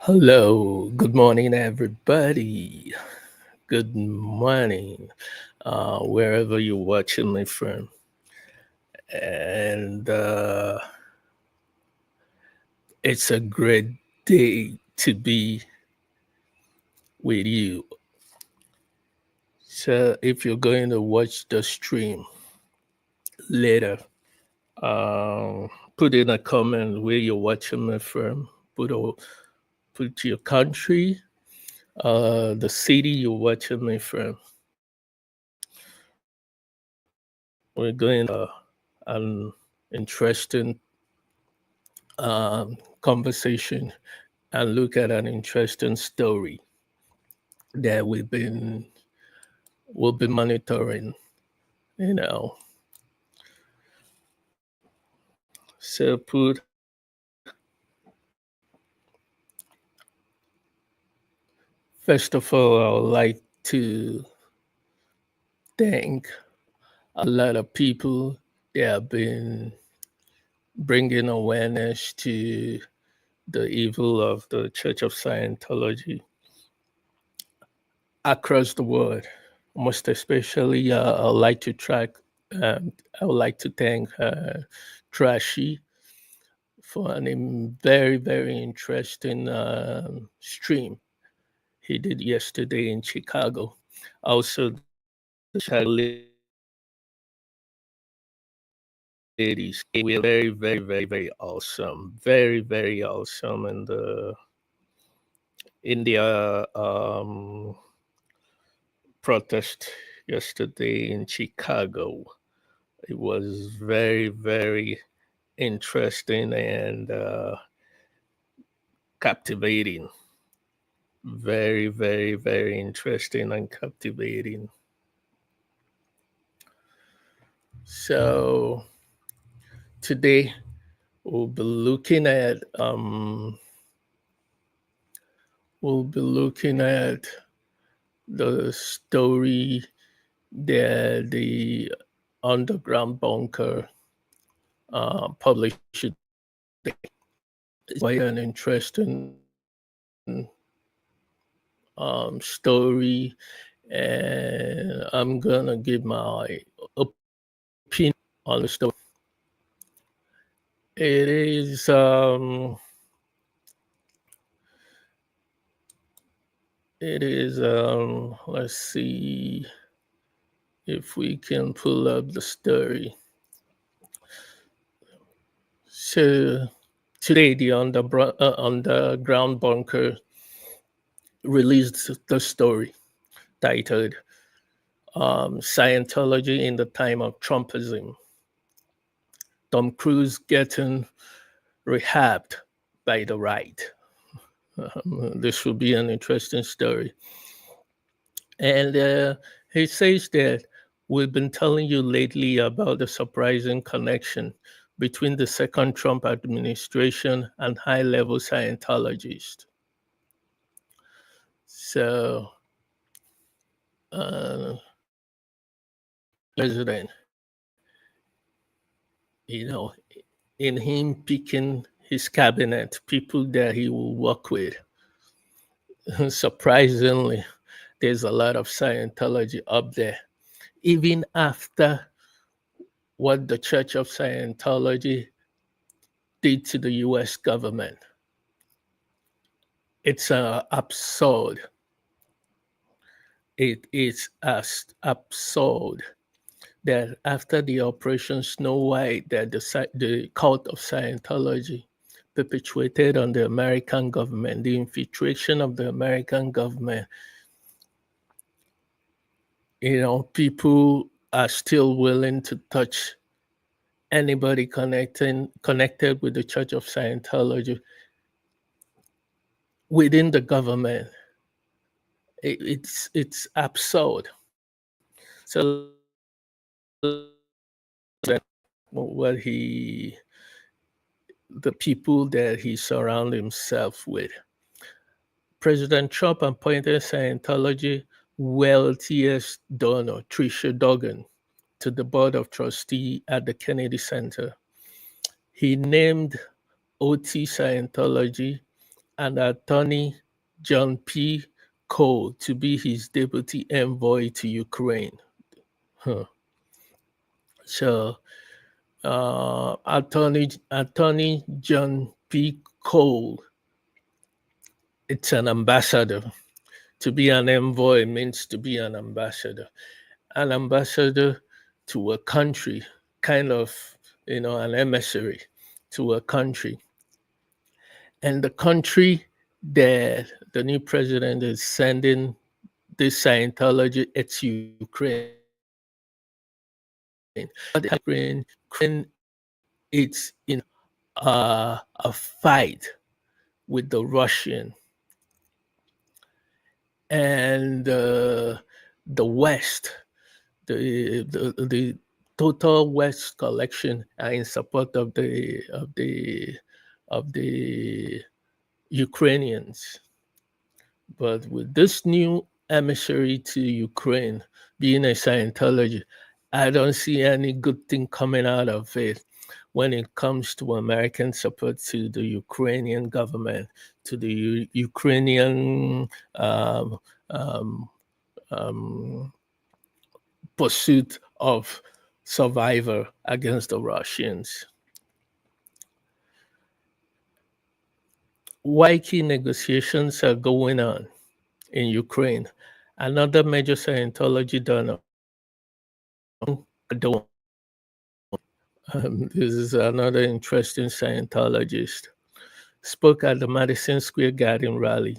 Hello, good morning, everybody. Good morning, wherever you're watching me from. And it's a great day to be with you. So, if you're going to watch the stream later, put in a comment where you're watching me from. Put your country, the city you're watching me from. We're going to an interesting conversation and look at an interesting story that we'll be monitoring. You know, so put first of all, I would like to thank a lot of people that have been bringing awareness to the evil of the Church of Scientology across the world. Most especially, I would like to thank Trashy for very, very interesting stream he did yesterday in Chicago. Also, the Chicago ladies were very, very, very, very awesome. Very, very awesome. And in their protest yesterday in Chicago, it was very, very interesting and captivating. Very, very, very interesting and captivating. So today we'll be looking at the story that the underground bunker published today. It's quite an interesting story, and I'm gonna give my opinion on the story. It is let's see if we can pull up the story. So today the underground bunker released the story titled Scientology in the Time of Trumpism. Tom Cruise getting rehabbed by the right. This will be an interesting story. And he says that we've been telling you lately about the surprising connection between the second Trump administration and high-level Scientologists. So, president, you know, in him picking his cabinet, people that he will work with, surprisingly, there's a lot of Scientology up there. Even after what the Church of Scientology did to the US government, it's absurd. It is absurd that after the Operation Snow White, that the cult of Scientology perpetuated on the American government, the infiltration of the American government, people are still willing to touch anybody connected with the Church of Scientology within the government. It's absurd. So what the people that he surround himself with. President Trump appointed Scientology wealthiest donor, Tricia Duggan, to the board of trustees at the Kennedy Center. He named OT Scientology and Attorney John P. Cole to be his deputy envoy to Ukraine. Huh. So, Attorney John P. Cole, it's an ambassador. To be an envoy means to be an ambassador. An ambassador to a country, kind of, an emissary to a country. And the country that the new president is sending this Scientology, it's Ukraine. Ukraine, it's in a fight with the Russian and the West. The total West collection are in support of the Ukrainians. But with this new emissary to Ukraine being a Scientology, I don't see any good thing coming out of it when it comes to American support to the Ukrainian government, to the Ukrainian um, um, pursuit of survivor against the Russians. Why key negotiations are going on in Ukraine? Another major Scientology donor, this is another interesting Scientologist, spoke at the Madison Square Garden rally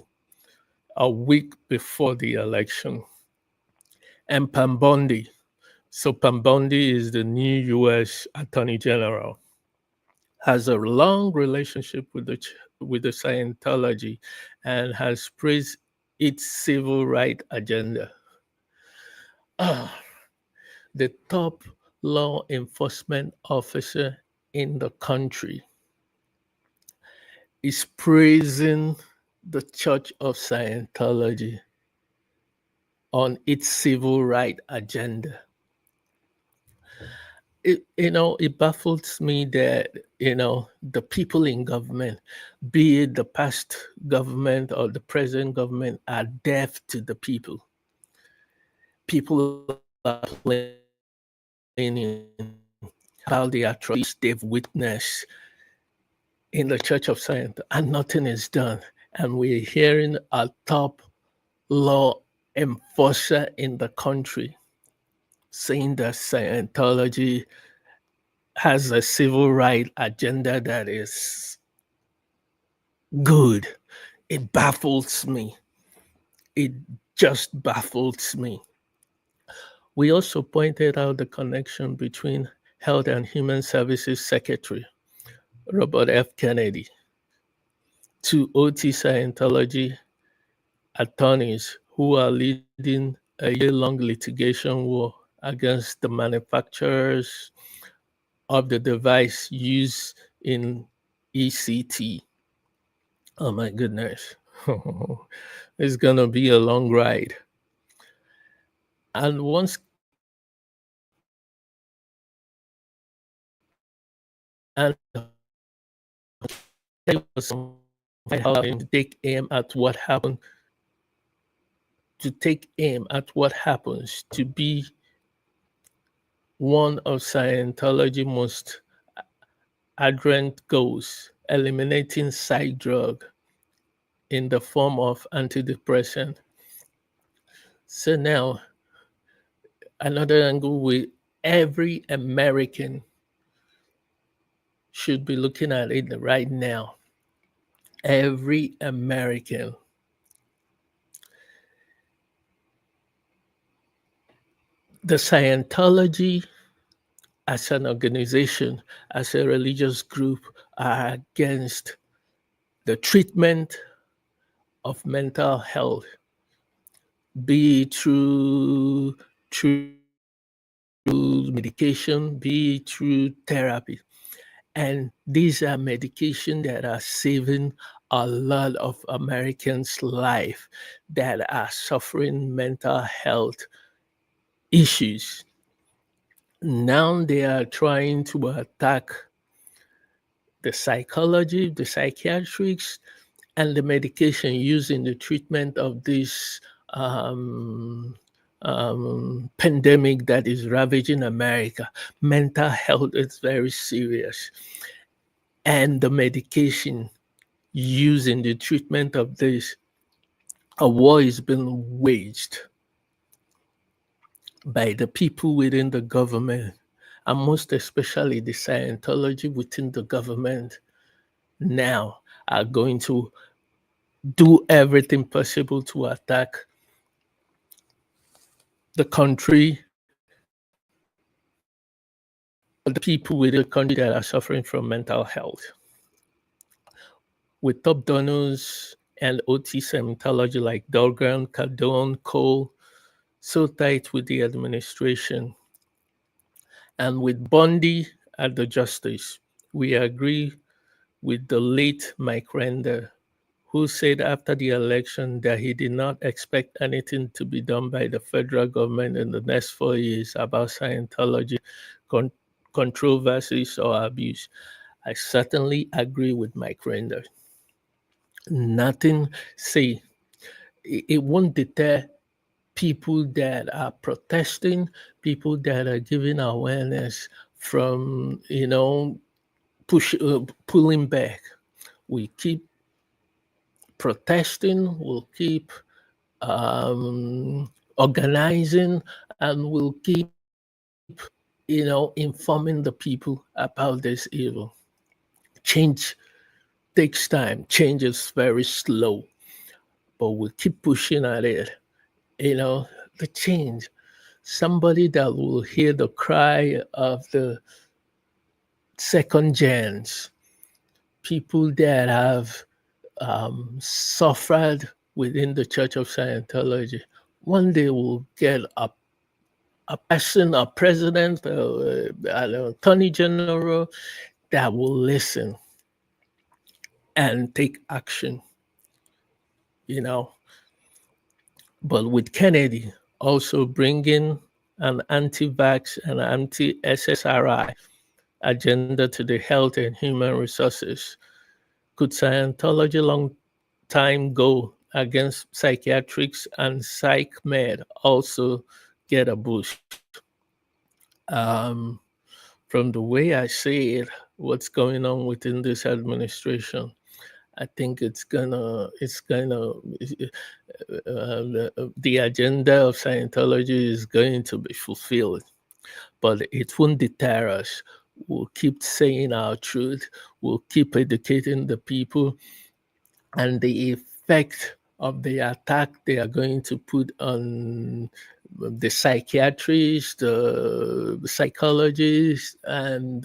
a week before the election. And Pambondi, so Pambondi is the new U.S. Attorney General, has a long relationship with the Scientology and has praised its civil rights agenda. The top law enforcement officer in the country is praising the Church of Scientology on its civil rights agenda. It baffles me that, the people in government, be it the past government or the present government, are deaf to the people. People are complaining about the atrocities they've witnessed in the Church of Science, and nothing is done. And we're hearing a top law enforcer in the country saying that Scientology has a civil rights agenda that is good. It baffles me. It just baffles me. We also pointed out the connection between Health and Human Services Secretary Robert F. Kennedy to OT Scientology attorneys who are leading a year-long litigation war against the manufacturers of the device used in ECT. Oh my goodness. It's going to be a long ride. And once and to take aim at what happened, to take aim at what happens to be one of Scientology's most ardent goals, eliminating side drug in the form of antidepressant. So now, another angle with every American should be looking at it right now. Every American. The Scientology as an organization, as a religious group, are against the treatment of mental health, be it through medication, be it through therapy. And these are medications that are saving a lot of Americans' life that are suffering mental health issues. Now they are trying to attack the psychology, the psychiatrics, and the medication used in the treatment of this pandemic that is ravaging America. Mental health is very serious. And the medication used in the treatment of this, a war is being waged by the people within the government, and most especially the Scientology within the government now are going to do everything possible to attack the country, the people within the country that are suffering from mental health. With top donors and OT Scientology like Dorgan, Cardone, Cole, so tight with the administration, and with Bundy at the justice, we agree with the late Mike Render, who said after the election that he did not expect anything to be done by the federal government in the next 4 years about Scientology controversies or abuse. I certainly agree with Mike Render. Nothing, see, it won't deter people that are protesting, people that are giving awareness from, pulling back. We keep protesting, we'll keep organizing, and we'll keep, informing the people about this evil. Change takes time. Change is very slow, but we keep pushing at it. The change. Somebody that will hear the cry of the second gens, people that have suffered within the Church of Scientology. One day we'll get a person, a president, an attorney general that will listen and take action, you know. But with Kennedy also bringing an anti-vax and anti-SSRI agenda to the health and human resources, could Scientology long time go against psychiatrics and psych med also get a boost? From the way I see it, what's going on within this administration, I think the agenda of Scientology is going to be fulfilled, but it won't deter us. We'll keep saying our truth. We'll keep educating the people, and the effect of the attack they are going to put on the psychiatrists, the psychologists, and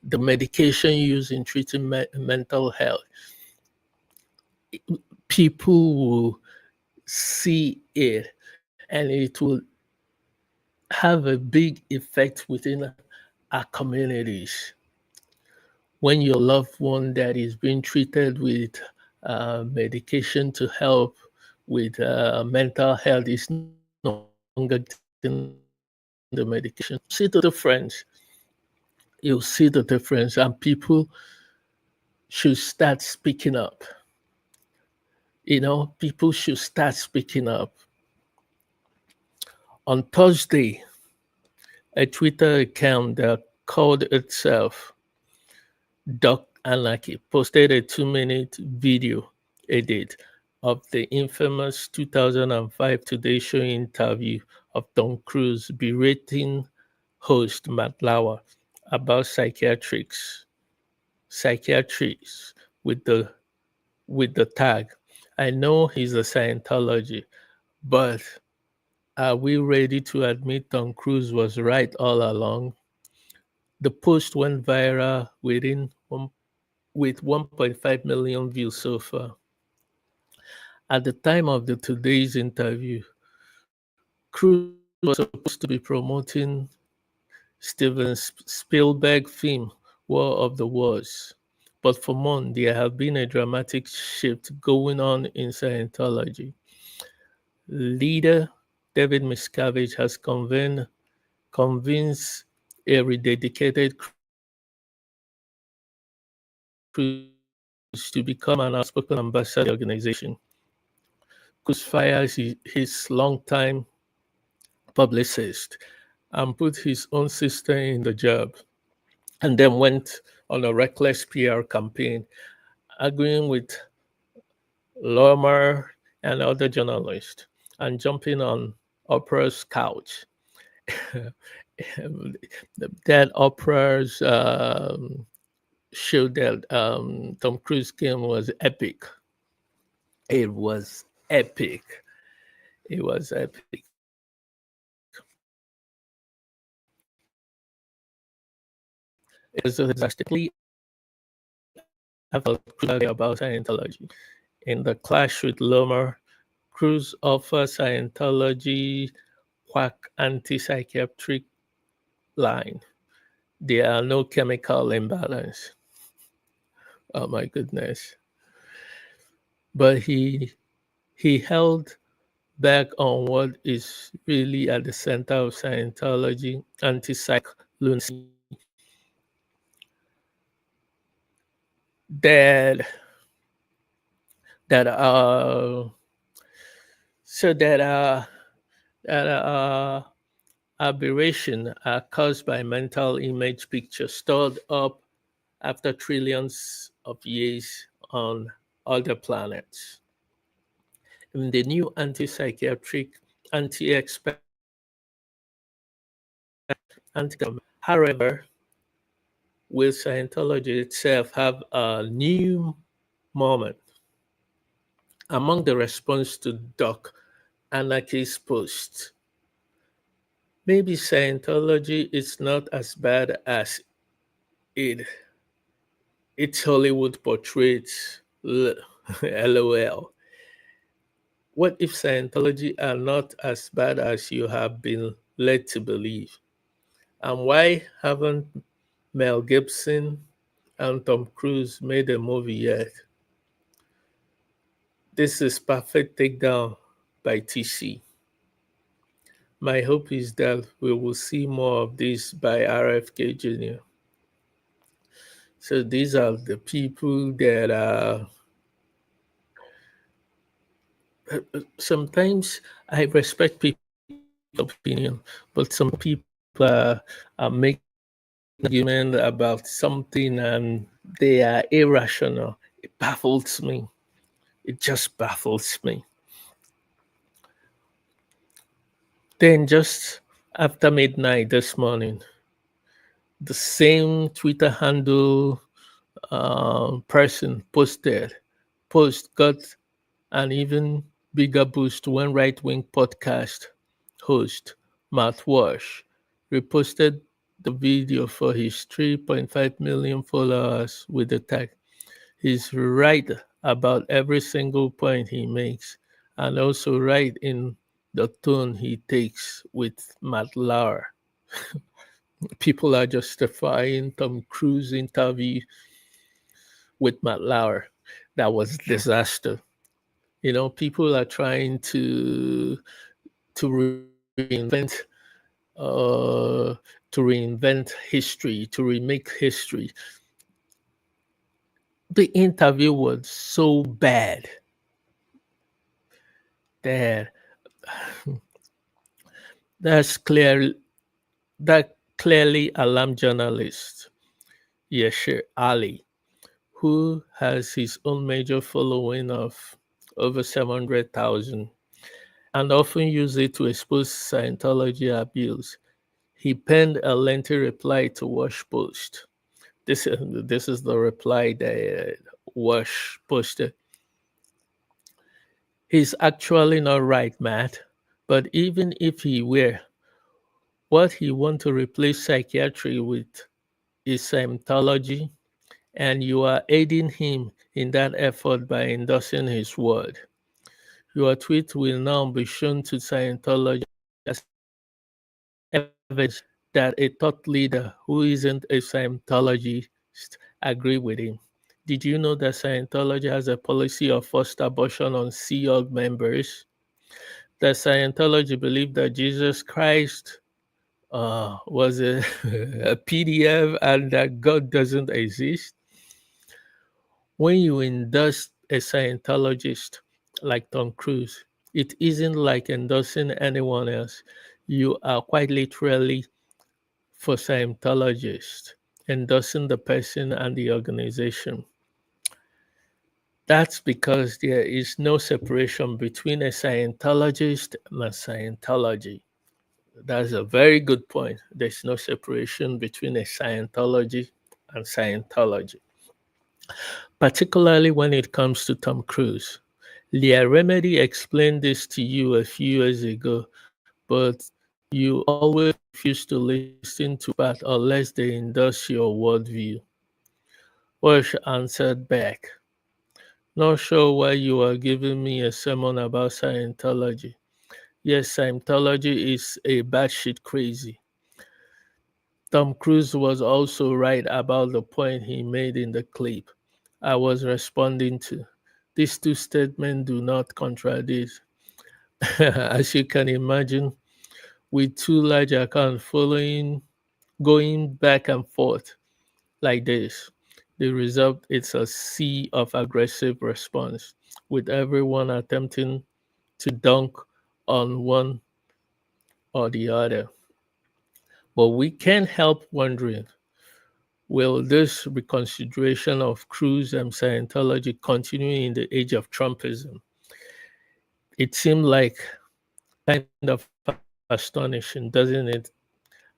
the medication used in treating mental health. People will see it, and it will have a big effect within our communities. When your loved one that is being treated with medication to help with mental health is no longer getting the medication, see the difference. You'll see the difference, and people should start speaking up. People should start speaking up. On Thursday, a Twitter account that called itself Doc Anarchy posted a 2-minute video edit of the infamous 2005 Today Show interview of Tom Cruise berating host Matt Lauer about psychiatrists with the tag, "I know he's a Scientology, but are we ready to admit Tom Cruise was right all along?" The post went viral with 1.5 million views so far. At the time of today's interview, Cruise was supposed to be promoting Steven Spielberg's film War of the Worlds. But for months, there have been a dramatic shift going on in Scientology. Leader David Miscavige has convinced a rededicated Cruise to become an outspoken ambassador of the organization. Cruz fires his longtime publicist and put his own sister in the job, and then went on a reckless PR campaign, arguing with Lormer and other journalists, and jumping on Oprah's couch. That Oprah's show that Tom Cruise came was epic. It was epic. It was epic. It was about Scientology. In the clash with Lomer, Cruz offers Scientology quack anti-psychiatric line. There are no chemical imbalance. Oh my goodness. But he held back on what is really at the center of Scientology, anti-psych lunacy. That that so that aberration are caused by mental image pictures stored up after trillions of years on other planets. In the new anti-psychiatric, anti-expert, however, will Scientology itself have a new moment? Among the response to Doc Anarchy's post, maybe Scientology is not as bad as it its Hollywood portrays. LOL. What if Scientology are not as bad as you have been led to believe? And why haven't Mel Gibson and Tom Cruise made a movie yet? This is perfect takedown by TC. My hope is that we will see more of this by RFK Jr. So these are the people that are. Sometimes I respect people's opinion, but some people are making an argument about something and they are irrational. It baffles me. It just baffles me. Then just after midnight this morning, the same Twitter handle person post got an even bigger boost when right-wing podcast host Matt Walsh reposted the video for his 3.5 million followers with the tag, "He's right about every single point he makes, and also right in the tone he takes with Matt Lauer." People are justifying Tom Cruise interview with Matt Lauer. That was disaster. You know, people are trying to reinvent history, to remake history. The interview was so bad that that's clear that clearly alarmed journalist Yashir Ali, who has his own major following of over 700,000 and often use it to expose Scientology abuse. He penned a lengthy reply to Wash Post. This is the reply that Wash posted. "He's actually not right, Matt. But even if he were, what he wants to replace psychiatry with is Scientology, and you are aiding him in that effort by endorsing his word. Your tweet will now be shown to Scientology as evidence that a thought leader who isn't a Scientologist agree with him. Did you know that Scientology has a policy of forced abortion on Sea Org members? That Scientology believed that Jesus Christ was a PDF and that God doesn't exist? When you endorse a Scientologist like Tom Cruise, it isn't like endorsing anyone else. You are quite literally, for Scientologists, endorsing the person and the organization. That's because there is no separation between a Scientologist and a Scientology. That's a very good point. There's no separation between a Scientology and Scientology, particularly when it comes to Tom Cruise. Leah Remedy explained this to you a few years ago, but you always refuse to listen to part unless they endorse your worldview. Walsh answered back, "Not sure why you are giving me a sermon about Scientology. Yes, Scientology is a batshit crazy. Tom Cruise was also right about the point he made in the clip I was responding to. These two statements do not contradict. As you can imagine, with two large accounts following, going back and forth like this, the result is a sea of aggressive response, with everyone attempting to dunk on one or the other. But we can't help wondering, will this reconsideration of Cruz and Scientology continue in the age of Trumpism? It seemed like kind of astonishing, doesn't it?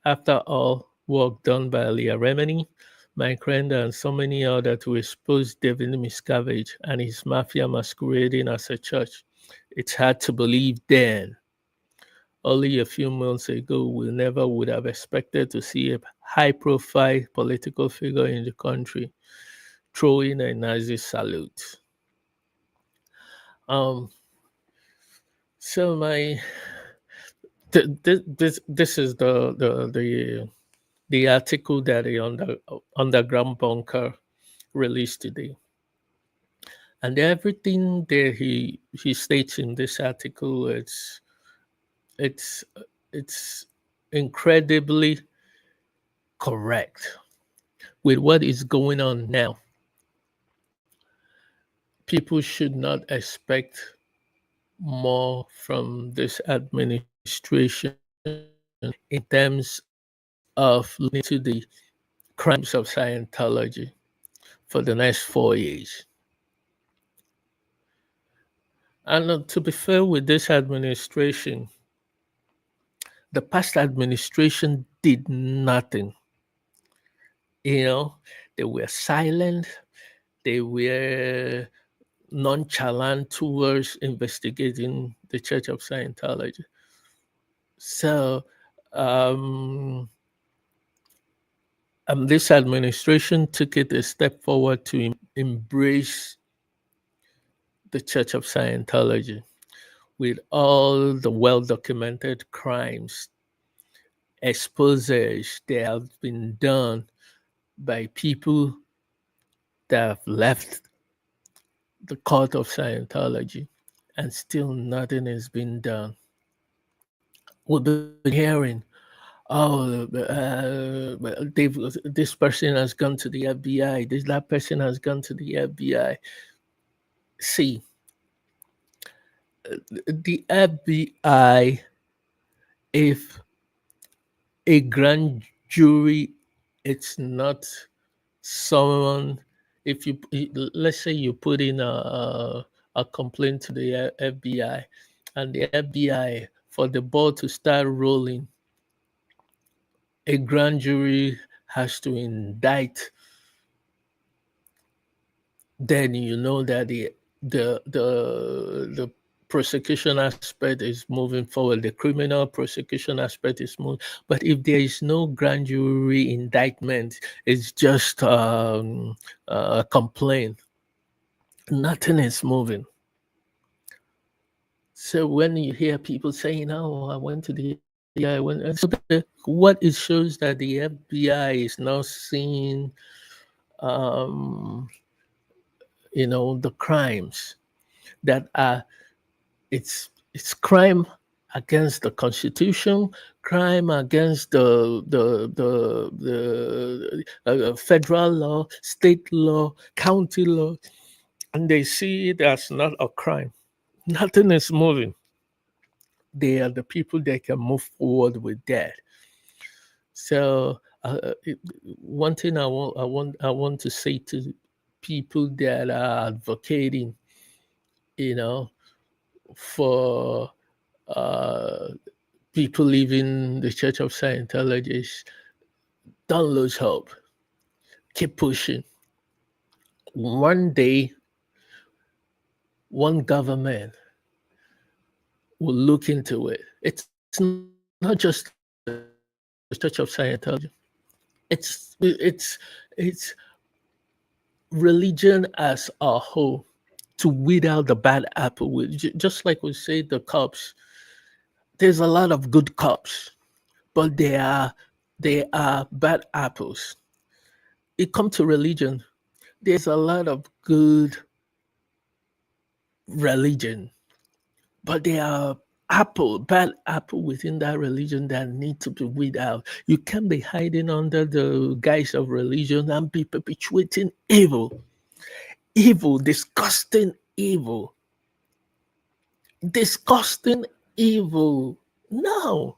After all work done by Leah Remini, Mike Renda, and so many others to expose David Miscavige and his mafia masquerading as a church, it's hard to believe then, only a few months ago, we never would have expected to see a high profile political figure in the country throwing a Nazi salute. Um, so my this is the article that the underground bunker released today, and everything that he states in this article, it's it's incredibly correct with what is going on now. People should not expect more from this administration in terms of looking into the crimes of Scientology for the next 4 years. And to be fair with this administration, the past administration did nothing. You know, they were silent, they were nonchalant towards investigating the Church of Scientology. So, um, this administration took it a step forward to embrace the Church of Scientology with all the well documented crimes, exposures that have been done by people that have left the cult of Scientology, and still nothing has been done. We've been hearing, oh, this person has gone to the FBI, that person has gone to the FBI. See, the FBI, if a grand jury, it's not someone, if you, let's say you put in a complaint to the FBI, and the FBI, for the ball to start rolling, a grand jury has to indict, then you know that the prosecution aspect is moving forward, the criminal prosecution aspect is moving. But if there is no grand jury indictment, it's just a complaint, nothing is moving. So when you hear people saying, "Oh, I went to the FBI," what it shows that the FBI is now seeing, um, the crimes that are, it's crime against the Constitution, crime against the federal law, state law, county law, and they see it as not a crime. Nothing is moving. They are the people that can move forward with that. So one thing I want to say to people that are advocating, you know, for uh, people leaving the Church of Scientology is don't lose hope. Keep pushing. One day, one government will look into it. It's not just the Church of Scientology. It's religion as a whole to weed out the bad apple. Just like we say, the cops. There's a lot of good cops, but they are bad apples. It comes to religion. There's a lot of good religion, but there are bad apple within that religion that need to be weed out. You can't be hiding under the guise of religion and be perpetuating evil, disgusting evil. No,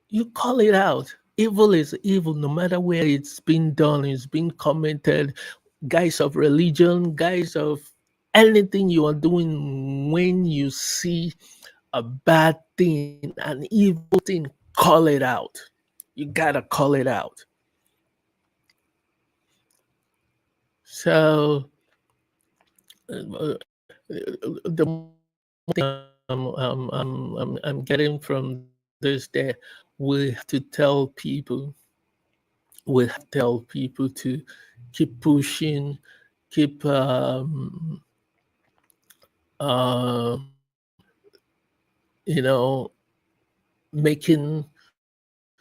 you call it out. Evil is evil, no matter where it's been done, it's been commented. Guys of religion, guys of anything you are doing, when you see a bad thing, an evil thing, call it out. You gotta call it out. So the I'm getting from this that we have to tell people, to keep pushing, keep um, you know, making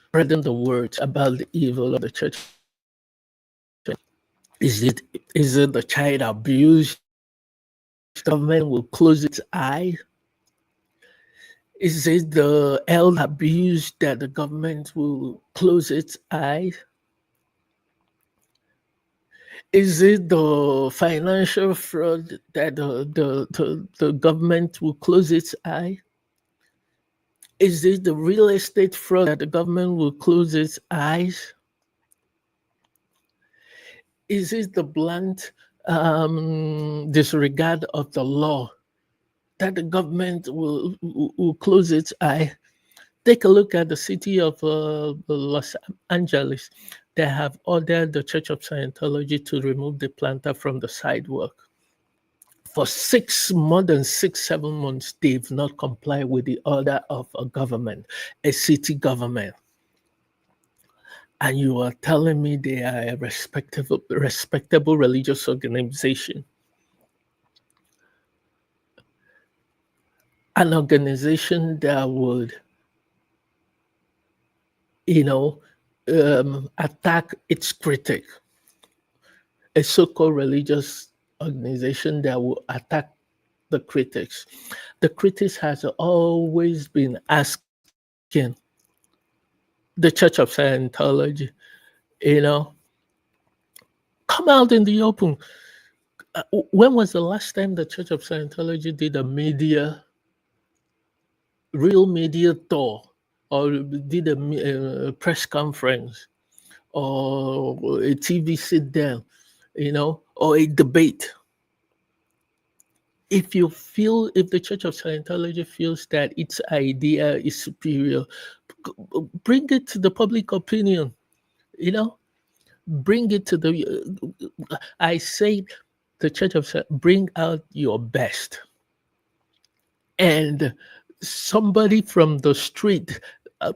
spreading the words about the evil of the Church of Scientology. Is it the child abuse that the government will close its eye? Is it the elder abuse that the government will close its eye? Is it the financial fraud that the government will close its eye? Is it the real estate fraud that the government will close its eyes? Is it the blunt disregard of the law that the government will close its eye? Take a look at the city of Los Angeles. They have ordered the Church of Scientology to remove the planter from the sidewalk. For more than 6, 7 months, they've not complied with the order of a government, a city government. And you are telling me they are a respectable religious organization, an organization that would, you know, attack its critic, a so-called religious organization that will attack the critics. The critics has always been asking the Church of Scientology, you know, come out in the open. When was the last time the Church of Scientology did a real media tour, or did a press conference, or a TV sit down, or a debate? If the Church of Scientology feels that its idea is superior, bring it to the public opinion, you know, bring it to I say, the Church of bring out your best. And somebody from the street, uh,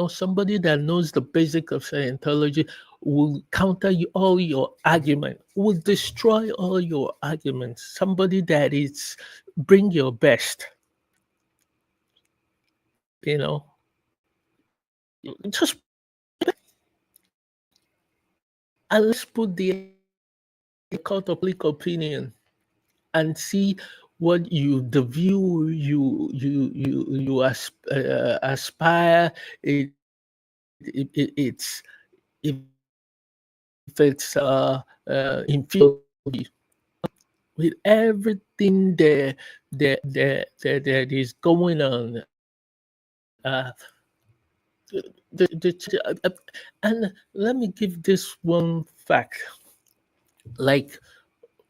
somebody that knows the basic of Scientology will counter all your argument, will destroy all your arguments. Somebody that is, bring your best, you know, just, and let's put the court of public opinion and see what you the view aspire. It's if it's inferior with everything that is going on. And let me give this one fact. Like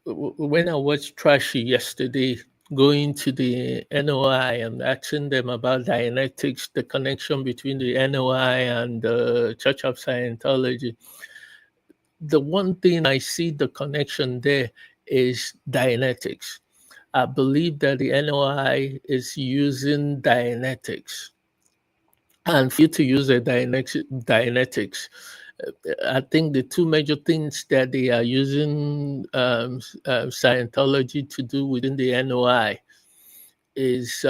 when I watched Trashy yesterday, going to the NOI and asking them about Dianetics, the connection between the NOI and the Church of Scientology, the one thing I see the connection there is Dianetics. I believe that the NOI is using Dianetics. And for you to use a Dianetics, I think the two major things that they are using Scientology to do within the NOI is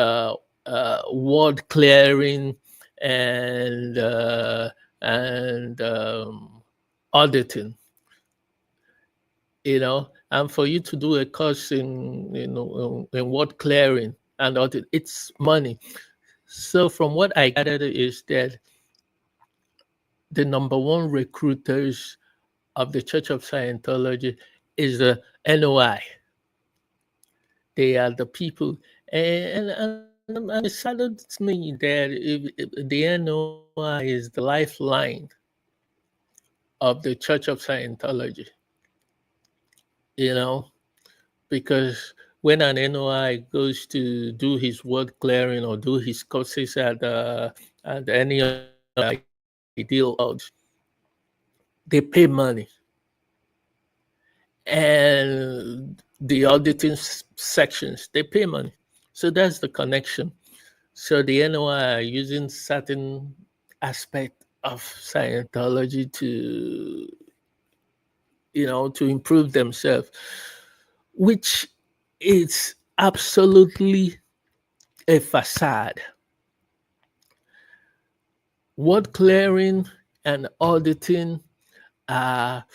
word clearing and and auditing. And for you to do a course in word clearing and audit, it's money. So from what I gathered is that the number one recruiters of the Church of Scientology is the NOI. They are the people, and it saddens me that if the NOI is the lifeline of the Church of Scientology, you know, because when an NOI goes to do his word clearing or do his courses at any ideal odds, they pay money, and the auditing sections they pay money. So that's the connection. So the NOI are using certain aspect of Scientology to improve themselves, which is absolutely a facade. Word clearing and auditing are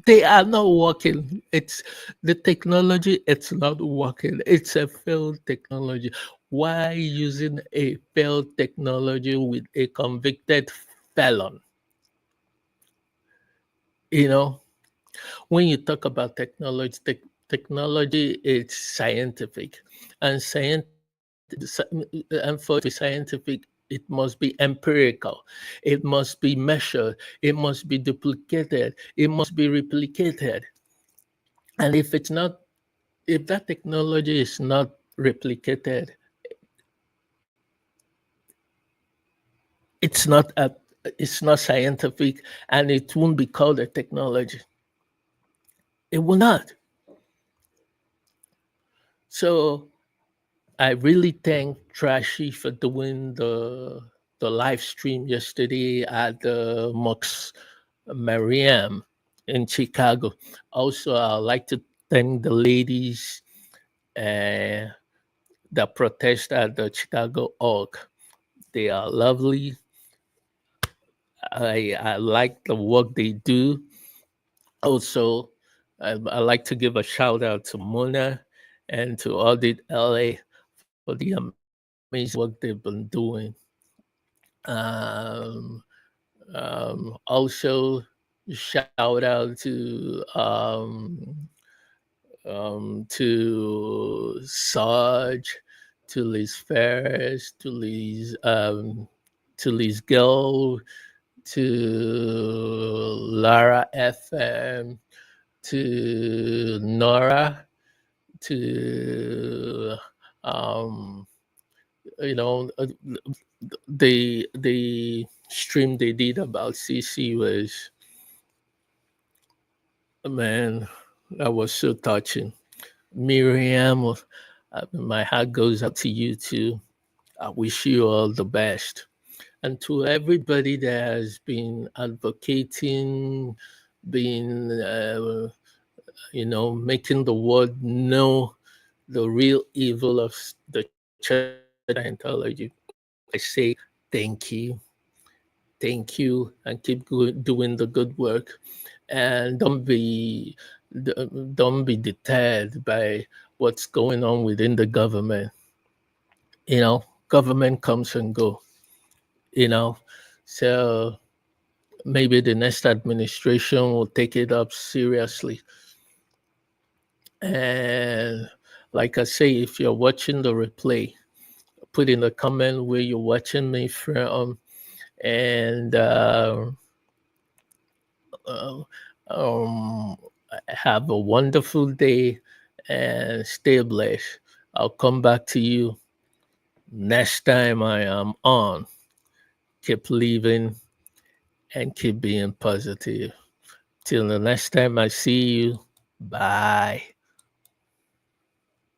they are not working. It's the technology, it's not working. It's a failed technology. Why using a failed technology with a convicted felon? You know, when you talk about technology, technology is scientific, and and for it to be scientific, it must be empirical, it must be measured, it must be duplicated, it must be replicated. And if that technology is not replicated, it's not a, it's not scientific, and it won't be called a technology. It will not. So I really thank Trashy for doing the live stream yesterday at the Mox Mariam in Chicago. Also, I'd like to thank the ladies uh, that protest at the Chicago Org. They are lovely. I like the work they do. Also, I like to give a shout out to Mona and to Audit LA for the amazing work they've been doing. Um, Also, shout out to Sarge, to Liz Ferris, to Liz Gill, to Lara FM, to Nora, to um, you know uh, the stream they did about CC was, man, that was so touching. Miriam, my heart goes out to you too. I wish you all the best. And to everybody that has been advocating, been, making the world know the real evil of the Church of Scientology, I say thank you. Thank you, and keep doing the good work. And don't be deterred by what's going on within the government. Government comes and go. You know, so maybe the next administration will take it up seriously. And like I say, if you're watching the replay, put in a comment where you're watching me from, and uh, um, have a wonderful day and stay blessed. I'll come back to you next time I am on. Keep living and keep being positive. Till the next time I see you, bye.